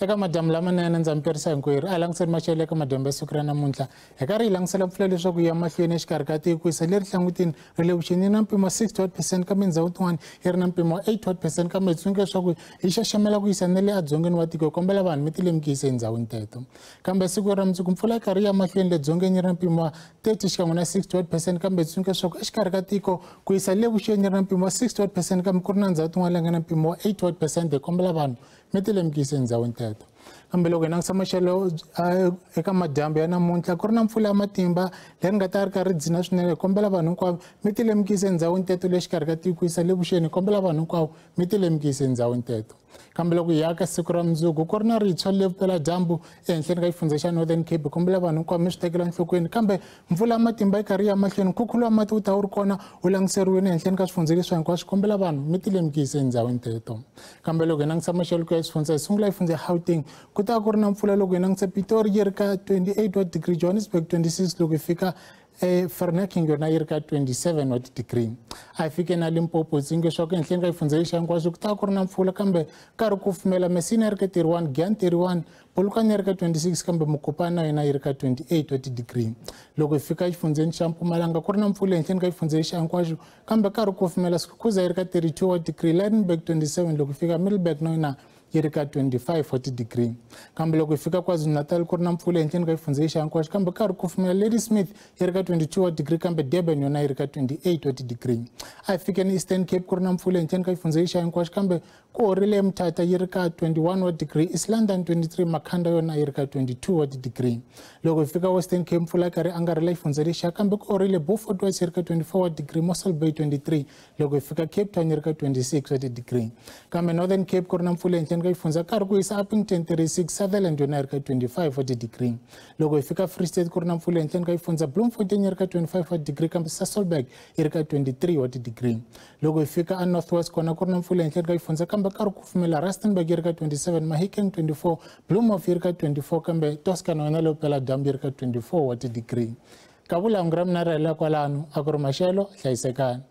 eka madyambu lamanene ndza mi perisa hinkwerhu a langiseni maxelo eka madyambu ya siku ra namuntlha hi karhi hi langisela mpfula leswaku ya mahlweni exikarhi ka tiko ku yisa leri hlangutini ri le vuxeni na mpimo wa 60% kambe ndhawu tin'wana yi ri na mpimo wa 80% kambe hi tsundzuka leswaku hi xaxamela ku yisa na le adzongeni wa tiko hi kombela vanhu mi ti lemukise endhawini teto kambe siku ra mundzuku mpfula yi karhi ya mahlweni le dzongeni yi ri na mpimo wa 30 xikan'we na 60% kambe hi tsundzuka leswaku exikarhi ka tiko ku yisa le vuxeni yi ri na mpimo wa 60% kambe ku ri na ndhawu tin'wana leyi nga na mpimo wa 80% hi kombela vanhu mi ti lemukise endhawini teto kambe loko hi langutisa maxelo eka madyambu ya namuntlha ku ri na mpfula ya matimba leri nga ta ri karhi dzina swinene hi kombela vanhu hinkwavo mi ti lemukise endhawini teto le xikarhi ka tiko ku yisa le vuxeni hi kombela vanhu hinkwavo mi ti lemukise endhawini teto kambe loko hi ya ka siku ra mundzuku ku ri na rintshwa le vupela dyambu ehenhleni ka xifundza xa Northern Cape hi kombela vanhu hinkwavo mi swi tekela enhlokweni kambe mpfula ya matimba yi karhi ya mahlweni nkukhulo wa mati wu ta wu ri kona wu langiseriwile ehenhleni ka swifundza leswi hinkwaswo kombela vanhu mi ti lemukise endhawini teto kambe loko hi langutisa maxelo ku ya swifundza hi sungula hi fundza Gauteng ku ta ku ri na mpfula loko hi langutisa Pitori yi ri ka 28 wa degree Johannesburg 26 loko hi fika Vereeniging yona yi ri ka 27 wa degree a hi fike na Limpopo tsinge leswaku ehenhleni ka xifundza lexi hinkwaswo ku ta ku ri na mpfula kambe karhi kufumela Messina yi ri ka 31 Giyani 31 Polokwane yi ri ka 26 kambe Mokopane na yona yi ri ka 28 wa degree loko hi fika exifundzeni xa Mpumalanga ku ri na mpfula ehenhleni ka xifundza lexi hinkwaswo kambe karhi kufumela Skukuza yi ri ka 32 wa degree Lydenburg 27 loko hi fika Middelburg na yona yi ri ka 25 wa degree kambe loko hi fika KwaZulu-Natal ku ri na mpfula ehenhleni ka xifundza lexi hinkwaswo kambe karhi kufumela Ladysmith yi ri ka 22 wa degree kambe Durban yona yi ri ka 28 wa degree a hi fikeni Eastern Cape ku ri na mpfula ehenhleni ka xifundza lexi hinkwaswo kambe ku horile eMthatha yi ri ka 21 wa degree East London 23 Makhanda yona yi ri ka 22 wa degree loko hi fika Western Cape mpfula yi karhi angarhela xifundza lexiya kambe ku horile Beaufort West yi ri ka 24 wa degree Mossel Bay 23 loko hi fika Cape Town yi ri ka 26 wa degree kambe Northern Cape ku ri na mpfula ehenhleni ka xifundza karhi ku yisa Upington 36 Sutherland yona yi ri ka 25 wa degree loko hi fika Free State ku ri na mpfula ehenhleni ka xifundza Bloemfontein yi ri ka 25 wa degree kambe Sasolburg yi ri ka 23 wa degree loko hi fika a Northwest kona ku ri na mpfula ehenhleni ka xifundza kambe karhi ku fumela Rustenburg yi ri ka 27 Mahikeng 24 Bloemhof yi ri ka 24 kambe Toscana yona le vupela dyambu yi ri ka 24 wa degree ka vulangi ra mina ra hela kwalano a ku ri maxelo hlayisekani